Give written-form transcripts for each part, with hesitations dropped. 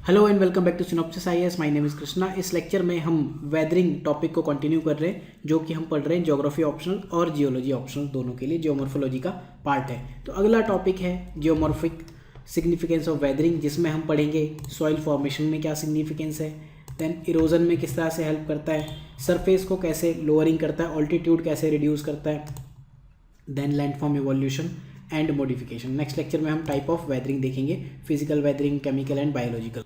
Hello and welcome back to Synopsis IAS. My name is Krishna. इस lecture में हम weathering topic को continue कर रहे हैं, जो कि हम पढ़ रहे हैं ज्योग्राफी ऑप्शनल और जियोलॉजी ऑप्शनल दोनों के लिए। जियोमॉर्फोलॉजी का पार्ट है। तो अगला टॉपिक है जियोमॉर्फिक सिग्निफिकेंस ऑफ वेदरिंग, जिसमें हम पढ़ेंगे सॉइल फॉर्मेशन में क्या सिग्निफिकेंस है, देन इरोजन में किस तरह से हेल्प करता है, सरफेस को कैसे लोअरिंग करता है, ऑल्टीट्यूड कैसे रिड्यूस करता है, then landform evolution and modification. Next lecture में हम टाइप ऑफ वेदरिंग देखेंगे, physical weathering, chemical and biological.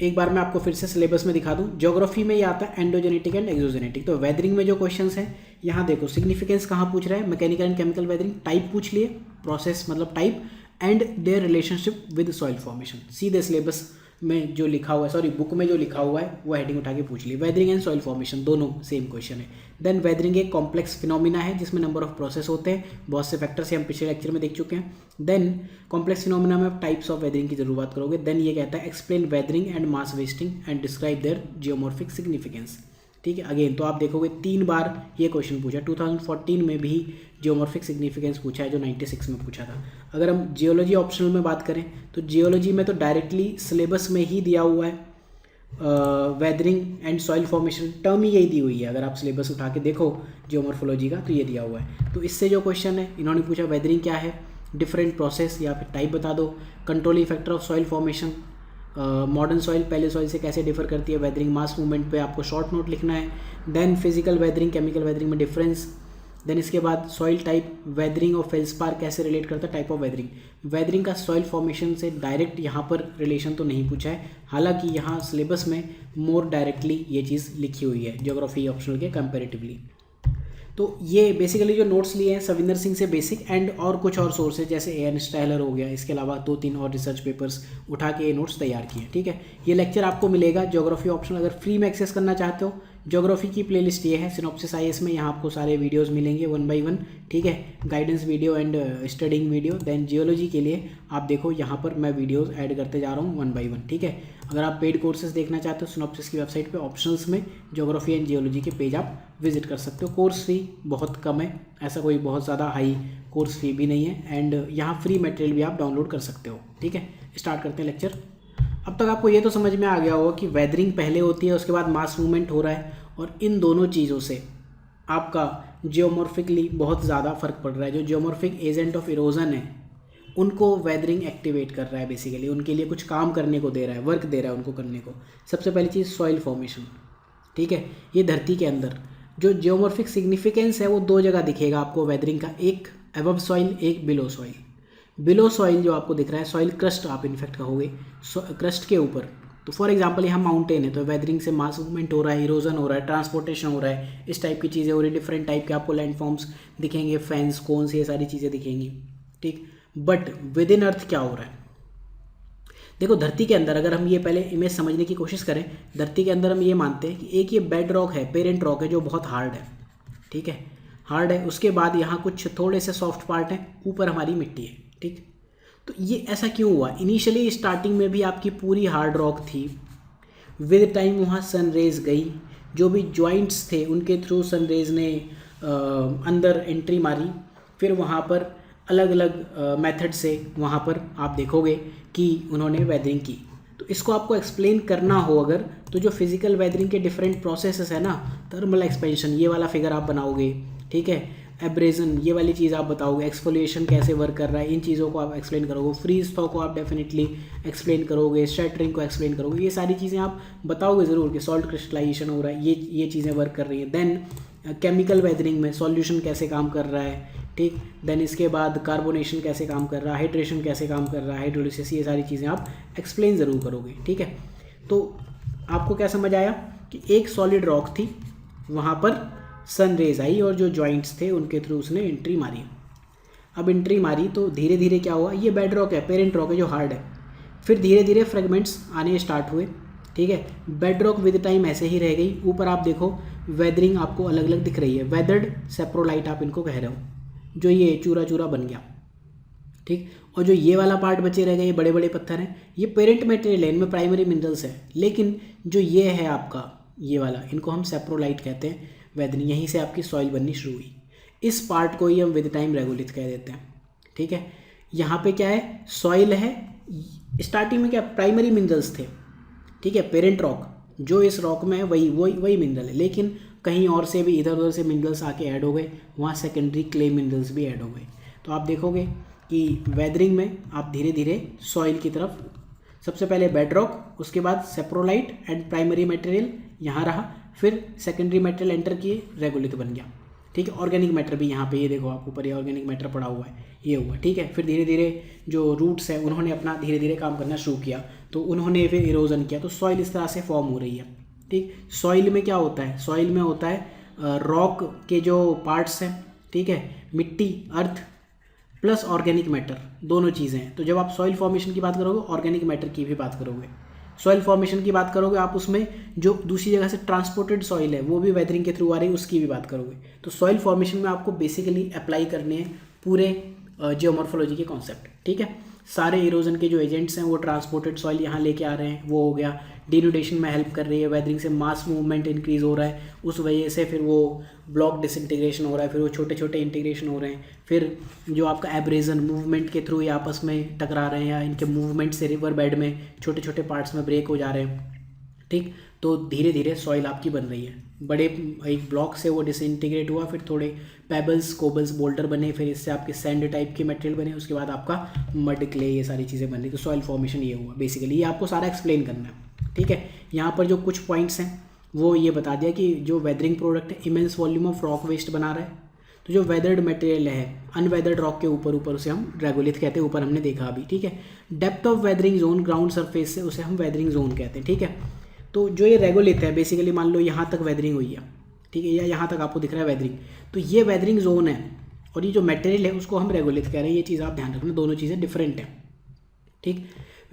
एक बार मैं आपको फिर से सिलेबस में दिखा दूं। ज्योग्राफी में ये आता है एंडोजेनेटिक एंड एक्सोजेनेटिक। तो वेदरिंग में जो क्वेश्चंस हैं, यहाँ देखो सिग्निफिकेंस कहाँ पूछ रहा है, mechanical and chemical weathering, type पूछ लिए, प्रोसेस मतलब type, and their relationship with soil formation. सीधे सिलेबस में जो लिखा हुआ है, सॉरी बुक में जो लिखा हुआ है वो हेडिंग उठा के पूछ ली। वेदरिंग एंड सॉइल फॉर्मेशन दोनों सेम क्वेश्चन है। देन वेदरिंग एक कॉम्प्लेक्स फिनोमिना है जिसमें नंबर ऑफ प्रोसेस होते हैं, बहुत से फैक्टर्स हम पिछले लेक्चर में देख चुके हैं। देन कॉम्प्लेक्स फिनोमिना में आप टाइप्स ऑफ वेदरिंग की जरूर बात करोगे। देन ये कहता है explain weathering and mass wasting and describe their geomorphic significance. ठीक है, अगेन तो आप देखोगे 3 बार ये क्वेश्चन पूछा। 2014 में भी जियोमॉर्फिक सिग्निफिकेंस पूछा है, जो 96 में पूछा था। अगर हम जियोलॉजी ऑप्शनल में बात करें तो जियोलॉजी में तो डायरेक्टली सिलेबस में ही दिया हुआ है weathering and soil formation, term ही यही दी हुई है। अगर आप सिलेबस उठा के देखो जियोमॉर्फोलॉजी का तो ये दिया हुआ है। तो इससे जो क्वेश्चन है, इन्होंने पूछा वेदरिंग क्या है, डिफरेंट प्रोसेस या फिर टाइप बता दो, controlling factor of soil formation, modern soil पहले सॉइल से कैसे डिफर करती है, वेदरिंग मास मूवमेंट पे आपको शॉर्ट नोट लिखना है। Then physical weathering chemical weathering में डिफरेंस। देन इसके बाद सॉइल टाइप, वेदरिंग और फेल्सपार कैसे रिलेट करता है, टाइप ऑफ वेदरिंग। वेदरिंग का सॉइल फॉर्मेशन से डायरेक्ट यहाँ पर रिलेशन तो नहीं पूछा है, हालांकि यहाँ सिलेबस में मोर डायरेक्टली ये चीज़ लिखी हुई है ज्योग्राफी ऑप्शनल के कंपेरेटिवली। तो ये बेसिकली जो नोट्स लिए हैं सविंदर सिंह से बेसिक एंड और कुछ और सोर्सेज जैसे एन स्टाइलर हो गया, इसके अलावा 2-3 और रिसर्च पेपर्स उठा के ये नोट्स तैयार किए हैं। ठीक है, ये लेक्चर आपको मिलेगा ज्योग्राफी ऑप्शनल। अगर फ्री में एक्सेस करना चाहते हो, ज्योग्राफी की प्लेलिस्ट ये है सिनॉप्सिस आईएएस में, यहाँ आपको सारे वीडियोस मिलेंगे 1 बाय 1। ठीक है, guidance video and studying video. Then geology के लिए आप देखो यहाँ पर मैं वीडियोस ऐड करते जा रहा हूँ 1 बाय 1। ठीक है, अगर आप पेड कोर्सेज देखना चाहते हो सिनॉप्सिस की वेबसाइट पे ऑप्शनल्स में ज्योग्राफी एंड जियोलॉजी के पेज आप विजिट कर सकते हो। कोर्स फी बहुत कम है, ऐसा कोई बहुत ज़्यादा हाई कोर्स फी भी नहीं है, एंड यहाँ फ्री मटेरियल भी आप डाउनलोड कर सकते हो। ठीक है, स्टार्ट करते हैं लेक्चर। अब तक आपको ये तो समझ में आ गया होगा कि वेदरिंग पहले होती है, उसके बाद मास मूवमेंट हो रहा है, और इन दोनों चीज़ों से आपका जियोमॉर्फिकली बहुत ज़्यादा फर्क पड़ रहा है। जो जियोमॉर्फिक एजेंट ऑफ इरोजन है उनको वेदरिंग एक्टिवेट कर रहा है, बेसिकली उनके लिए कुछ काम करने को दे रहा है, वर्क दे रहा है उनको करने को। सबसे पहली चीज़ सॉइल फॉर्मेशन। ठीक है, ये धरती के अंदर जो जियोमॉर्फिक सिग्निफिकेंस है वो 2 जगह दिखेगा आपको वेदरिंग का, एक अबव सॉइल, एक बिलो सॉइल। बिलो सॉइल जो आपको दिख रहा है, सॉइल क्रस्ट आप इनफेक्ट कहोगे, क्रस्ट के ऊपर। तो फॉर एग्जांपल यहाँ माउंटेन है तो वेदरिंग से मास मूवमेंट हो रहा है, इरोजन हो रहा है, ट्रांसपोर्टेशन हो रहा है, इस टाइप की चीज़ें हो रही है। डिफरेंट टाइप के आपको लैंडफॉर्म्स दिखेंगे, फैंस, कोन्स, ये सारी चीज़ें दिखेंगी। ठीक, बट विद इन अर्थ क्या हो रहा है, देखो धरती के अंदर अगर हम ये पहले इमेज समझने की कोशिश करें, धरती के अंदर हम ये मानते हैं कि एक ये बेड रॉक है, पेरेंट रॉक है, जो बहुत हार्ड है। ठीक है, हार्ड है, उसके बाद यहाँ कुछ थोड़े से सॉफ्ट पार्ट हैं, ऊपर हमारी मिट्टी है। ठीक, तो ये ऐसा क्यों हुआ, इनिशियली स्टार्टिंग में भी आपकी पूरी हार्ड रॉक थी, विद टाइम वहाँ सन रेज गई, जो भी जॉइंट्स थे उनके थ्रू सन रेज ने अंदर एंट्री मारी, फिर वहाँ पर अलग अलग मेथड से वहाँ पर आप देखोगे कि उन्होंने वेदरिंग की। तो इसको आपको एक्सप्लेन करना हो अगर, तो जो फिजिकल वेदरिंग के डिफरेंट प्रोसेसेस है ना, थर्मल एक्सपेंशन ये वाला फिगर आप बनाओगे। ठीक है, एब्रेजन ये वाली चीज़ आप बताओगे, एक्सफोलिएशन कैसे वर्क कर रहा है, इन चीज़ों को आप एक्सप्लेन करोगे, फ्रीज थॉ को आप डेफिनेटली एक्सप्लेन करोगे, शैटरिंग को एक्सप्लेन करोगे, ये सारी चीज़ें आप बताओगे ज़रूर कि सॉल्ट क्रिस्टलाइजेशन हो रहा है, ये चीज़ें वर्क कर रही हैं। देन केमिकल वेदरिंग में सॉल्यूशन कैसे काम कर रहा है। ठीक, देन इसके बाद कार्बोनेशन कैसे काम कर रहा है, हाइड्रेशन कैसे काम कर रहा है, हाइड्रोलिसिस, ये सारी चीज़ें आप एक्सप्लेन ज़रूर करोगे। ठीक है, तो आपको क्या समझ आया कि एक सॉलिड रॉक थी, वहाँ पर सन रेज आई और जो जॉइंट्स थे उनके थ्रू उसने एंट्री मारी। अब एंट्री मारी तो धीरे धीरे क्या हुआ, ये बेड रॉक है, पेरेंट रॉक है जो हार्ड है, फिर धीरे धीरे फ्रेगमेंट्स आने स्टार्ट हुए। ठीक है, बेड रॉक विद टाइम ऐसे ही रह गई, ऊपर आप देखो वेदरिंग आपको अलग अलग दिख रही है, वेदर्ड सेप्रोलाइट आप इनको कह रहे हो, जो ये चूरा चूरा बन गया। ठीक, और जो ये वाला पार्ट बचे रह गए, ये बड़े बड़े पत्थर हैं, ये पेरेंट मटेरियल है, इनमें प्राइमरी मिनरल्स है, लेकिन जो ये है आपका ये वाला, इनको हम सेप्रोलाइट कहते हैं। वेदरिंग यहीं से आपकी सॉइल बननी शुरू हुई, इस पार्ट को ही हम विद टाइम रेगोलिथ कह देते हैं। ठीक है, यहाँ पे क्या है, सॉइल है, स्टार्टिंग में क्या प्राइमरी मिनरल्स थे, ठीक है। पेरेंट रॉक जो इस रॉक में है वही मिनरल है, लेकिन कहीं और से भी इधर उधर से मिनरल्स आके ऐड हो गए, वहाँ सेकेंडरी क्ले मिनरल्स भी ऐड हो गए। तो आप देखोगे कि वेदरिंग में आप धीरे धीरे सॉइल की तरफ, सबसे पहले बेड रॉक, उसके बाद सेप्रोलाइट एंड प्राइमरी मटेरियल यहाँ रहा, फिर सेकेंडरी मटेरियल एंटर किए, रेगोलिथ बन गया, ठीक है। ऑर्गेनिक मैटर भी यहाँ पे, ये देखो आप ऊपर ये ऑर्गेनिक मैटर पड़ा हुआ है, ये हुआ, ठीक है। फिर धीरे धीरे जो रूट्स है उन्होंने अपना धीरे धीरे काम करना शुरू किया, तो उन्होंने फिर इरोजन किया, तो सॉइल इस तरह से फॉर्म हो रही है, ठीक। सॉइल में क्या होता है, सॉइल में होता है रॉक के जो पार्ट्स हैं, ठीक है, मिट्टी अर्थ प्लस ऑर्गेनिक मैटर, दोनों चीज़ें हैं। तो जब आप सॉइल फॉर्मेशन की बात करोगे ऑर्गेनिक मैटर की भी बात करोगे, सॉइल फॉर्मेशन की बात करोगे आप, उसमें जो दूसरी जगह से ट्रांसपोर्टेड सॉइल है वो भी वेदरिंग के थ्रू आ रही है, उसकी भी बात करोगे। तो सॉइल फॉर्मेशन में आपको बेसिकली अप्लाई करने हैं पूरे जियोमॉर्फोलॉजी के कॉन्सेप्ट, ठीक है। सारे इरोजन के जो एजेंट्स हैं वो ट्रांसपोर्टेड सॉइल यहाँ लेके आ रहे हैं, वो हो गया। डिन्यूडेशन में हेल्प कर रही है, वेदरिंग से मास मूवमेंट इंक्रीज हो रहा है, उस वजह से फिर वो ब्लॉक डिसइंटीग्रेशन हो रहा है, फिर वो छोटे छोटे इंटीग्रेशन हो रहे हैं, फिर जो आपका एब्रेजन मूवमेंट के थ्रू ये आपस में टकरा रहे हैं, या इनके मूवमेंट से रिवर बेड में छोटे छोटे पार्ट्स में ब्रेक हो जा रहे हैं, ठीक। तो धीरे धीरे सॉइल आपकी बन रही है, बड़े एक ब्लॉक से वो डिसइंटीग्रेट हुआ, फिर थोड़े पेबल्स कोबल्स बोल्डर बने, फिर इससे आपके सैंड टाइप के मटेरियल बने, उसके बाद आपका मड क्ले, ये सारी चीज़ें बन रही। तो सॉइल फॉर्मेशन ये हुआ बेसिकली, ये आपको सारा एक्सप्लेन करना है, ठीक है। यहाँ पर जो कुछ पॉइंट्स हैं वो ये बता दिया कि जो वेदरिंग प्रोडक्ट है immense volume of rock waste बना रहा है, तो जो वेदर्ड मटेरियल है अनवेदर्ड रॉक के ऊपर उसे हम रेगोलिथ कहते हैं, ऊपर हमने देखा अभी, ठीक है। Depth of weathering zone ground surface से उसे हम वेदरिंग जोन कहते हैं, ठीक है। तो जो ये रेगोलिथ है बेसिकली मान लो यहाँ तक वेदरिंग हुई है, ठीक है, या यहाँ तक आपको दिख रहा है वेदरिंग, तो ये वेदरिंग जोन है, और ये जो मटेरियल है उसको हम रेगोलिथ कह रहे हैं। ये चीज़ आप ध्यान रखना, दोनों चीज़ें डिफरेंट हैं, ठीक।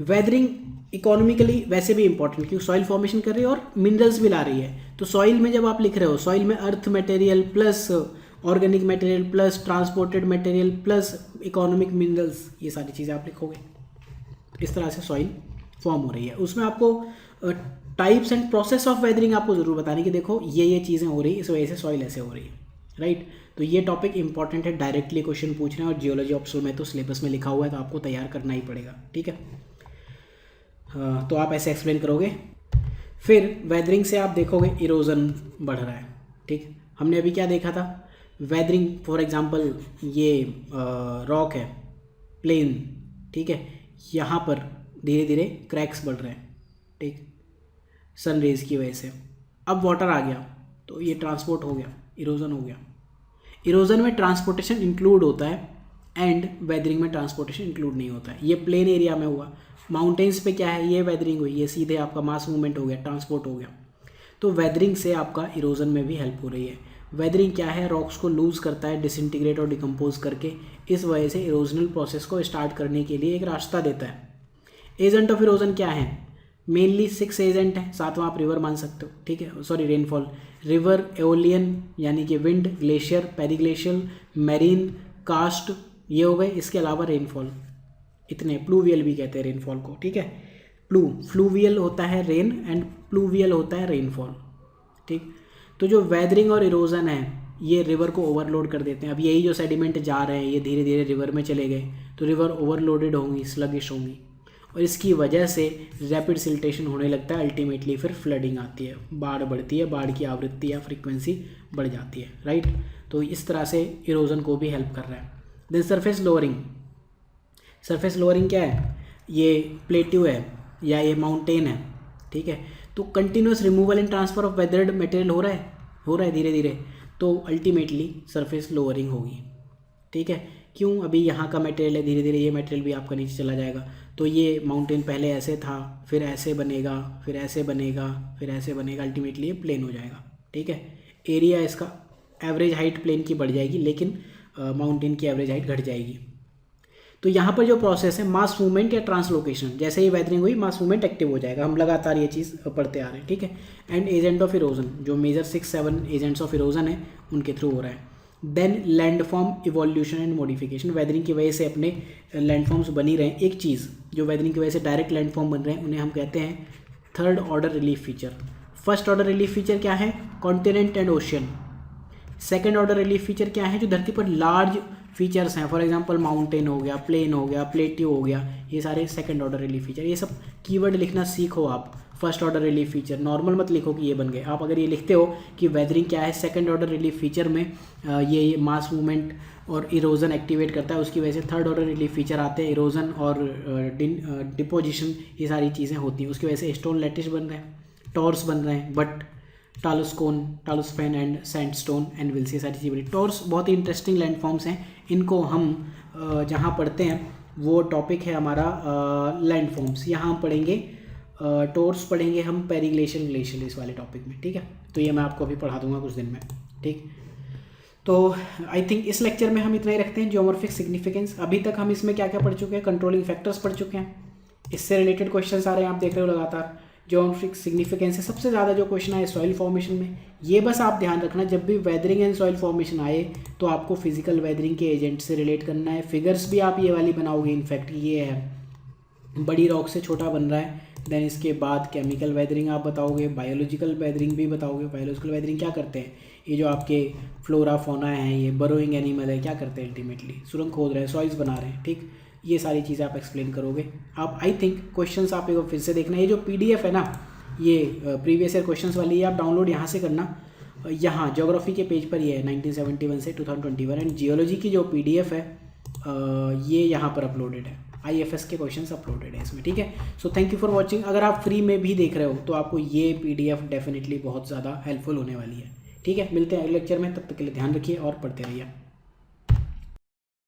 वेदरिंग इकोनॉमिकली वैसे भी इंपॉर्टेंट, क्योंकि सॉइल फॉर्मेशन कर रही है और मिनरल्स भी ला रही है। तो सॉइल में जब आप लिख रहे हो, सॉइल में earth material plus organic material plus transported material plus economic minerals, ये सारी चीज़ें आप लिखोगे, इस तरह से सॉइल फॉर्म हो रही है। उसमें आपको types and process of weathering आपको ज़रूर बताने की, देखो ये चीज़ें हो रही है, इस वजह से सॉइल ऐसे हो रही है, राइट। तो ये टॉपिक इंपॉर्टेंट है, डायरेक्टली क्वेश्चन पूछ रहे हैं, और जियोलॉजी ऑप्शनल में तो सिलेबस में लिखा हुआ है, तो आपको तैयार करना ही पड़ेगा, ठीक है। तो आप ऐसे एक्सप्लेन करोगे। फिर वेदरिंग से आप देखोगे इरोजन बढ़ रहा है, ठीक। हमने अभी क्या देखा था, वेदरिंग फॉर एग्जांपल ये रॉक है प्लेन, ठीक है, यहाँ पर धीरे धीरे क्रैक्स बढ़ रहे हैं, ठीक, सन रेज की वजह से। अब वाटर आ गया तो ये ट्रांसपोर्ट हो गया, इरोजन हो गया। इरोजन में ट्रांसपोर्टेशन इंक्लूड होता है एंड वेदरिंग में ट्रांसपोर्टेशन इंक्लूड नहीं होता है। ये प्लेन एरिया में हुआ, माउंटेन्स पे क्या है, ये वेदरिंग हुई, ये सीधे आपका मास मूवमेंट हो गया, ट्रांसपोर्ट हो गया। तो वेदरिंग से आपका इरोजन में भी हेल्प हो रही है। वेदरिंग क्या है, रॉक्स को लूज करता है, डिसइंटीग्रेट और डिकम्पोज करके, इस वजह से इरोजनल प्रोसेस को स्टार्ट करने के लिए एक रास्ता देता है। एजेंट ऑफ इरोजन क्या है, मेनली 6 एजेंट हैं, सातवां आप रिवर मान सकते हो, ठीक है, सॉरी रेनफॉल, रिवर, एओलियन यानी कि wind, glacier, periglacial, marine, karst, ये हो गए। इसके अलावा रेनफॉल, इतने, प्लूवियल भी कहते हैं रेनफॉल को, ठीक है। फ्लूवियल होता है रेन एंड प्लूवियल होता है रेनफॉल, ठीक। तो जो वेदरिंग और इरोजन है ये रिवर को ओवरलोड कर देते हैं। अब यही जो सेडिमेंट जा रहे हैं ये धीरे धीरे रिवर में चले गए, तो रिवर ओवरलोडेड होंगी, स्लगिश होंगी, और इसकी वजह से रैपिड सिल्टेशन होने लगता है। अल्टीमेटली फिर फ्लडिंग आती है, बाढ़ बढ़ती है, बाढ़ की आवृत्ति या फ्रीक्वेंसी बढ़ जाती है, राइट। तो इस तरह से इरोजन को भी हेल्प कर रहा है। Then surface lowering, surface lowering क्या है, ये प्लेट्यू है या ये माउंटेन है, ठीक है। तो continuous removal and transfer of weathered material हो रहा है धीरे धीरे, तो अल्टीमेटली सरफेस लोअरिंग होगी, ठीक है। क्यों, अभी यहाँ का मटेरियल है, धीरे धीरे ये मटेरियल भी आपका नीचे चला जाएगा। तो ये माउंटेन पहले ऐसे था, फिर ऐसे बनेगा, फिर ऐसे बनेगा, फिर ऐसे बनेगा, अल्टीमेटली ये प्लेन हो जाएगा, ठीक है। एरिया इसका एवरेज हाइट प्लेन की बढ़ जाएगी, लेकिन माउंटेन की एवरेज हाइट घट जाएगी। तो यहाँ पर जो प्रोसेस है मास मूवमेंट या ट्रांसलोकेशन, जैसे ही वेदरिंग हुई मास मूवमेंट एक्टिव हो जाएगा। हम लगातार ये चीज़ पढ़ते आ रहे हैं, ठीक है। एंड एजेंट ऑफ इरोजन, जो मेजर 6-7 एजेंट्स ऑफ इरोजन है उनके थ्रू हो रहा है। Then landform evolution and modification, weathering की वजह से अपने लैंडफॉर्म्स बनी रहे। एक चीज़ जो वेदरिंग की वजह से डायरेक्ट लैंडफॉर्म बन रहे हैं उन्हें हम कहते हैं third order relief feature. First order relief feature क्या है, continent and ocean. Second order relief feature क्या है, जो धरती पर लार्ज फीचर्स हैं, फॉर एग्जांपल माउंटेन हो गया, प्लेन हो गया, प्लेट्यू हो गया, ये सारे सेकंड ऑर्डर रिलीफ फीचर। ये सब कीवर्ड लिखना सीखो आप, first order relief feature, normal मत लिखो कि ये बन गए। आप अगर ये लिखते हो कि वेदरिंग क्या है, सेकंड ऑर्डर रिलीफ फीचर में ये मास मूवमेंट और इरोजन एक्टिवेट करता है, उसकी वजह से थर्ड ऑर्डर रिलीफ फीचर आते हैं, इरोजन और डिपोजिशन, ये सारी चीज़ें होती हैं, उसकी वजह से स्टोन लैटिस बन रहे हैं, टॉर्स बन रहे हैं, but talus cone, talus fan and sandstone and wills, ये सारी चीज़ें बनी। टॉर्स बहुत ही इंटरेस्टिंग लैंडफॉर्म्स हैं, इनको हम जहाँ पढ़ते हैं वो टॉपिक है हमारा लैंडफॉर्म्स, यहाँ हम पढ़ेंगे टोर्स पढ़ेंगे हम पेरीग्लेशियल ग्लेशियल इस वाले टॉपिक में, ठीक है। तो ये मैं आपको अभी पढ़ा दूंगा कुछ दिन में, ठीक। तो आई थिंक इस लेक्चर में हम इतना ही रखते हैं। जियोमॉर्फिक सिग्निफिकेंस, अभी तक हम इसमें क्या क्या पढ़ चुके हैं, कंट्रोलिंग फैक्टर्स पढ़ चुके हैं, इससे रिलेटेड क्वेश्चन आ रहे हैं, आप देख रहे हो लगातार। जियोमॉर्फिक सिग्निफिकेंस से सबसे ज़्यादा जो क्वेश्चन आए सॉइल फॉर्मेशन में, ये बस आप ध्यान रखना, जब भी वेदरिंग एंड सॉइल फॉर्मेशन आए तो आपको फिजिकल वेदरिंग के एजेंट से रिलेट करना है। फिगर्स भी आप ये वाली बनाओगे, इनफैक्ट ये है बड़ी रॉक से छोटा बन रहा है, देन इसके बाद केमिकल वेदरिंग आप बताओगे, बायोलॉजिकल वेदरिंग भी बताओगे। बायोलॉजिकल वेदरिंग क्या करते हैं, ये जो आपके फ्लोरा फोना है, ये बरोइंग एनिमल है, क्या करते हैं अल्टीमेटली, सुरंग खोद रहे हैं, सॉइल्स बना रहे हैं, ठीक। ये सारी चीज़ें आप एक्सप्लेन करोगे। आप आई थिंक क्वेश्चंस आप एक बार फिर से देखना, ये जो PDF है ना, ये प्रीवियस ईयर क्वेश्चंस वाली, ये आप डाउनलोड यहाँ से करना, यहाँ ज्योग्राफी के पेज पर ये है 1971 से 2021, एंड जियोलॉजी की जो PDF है ये यहाँ पर अपलोडेड है, IFS के क्वेश्चंस अपलोडेड है इसमें, ठीक है। So thank you for watching. अगर आप फ्री में भी देख रहे हो तो आपको ये PDF डेफिनेटली बहुत ज़्यादा हेल्पफुल होने वाली है, ठीक है। मिलते हैं अगले लेक्चर में, तब तक के लिए ध्यान रखिए और पढ़ते रहिए।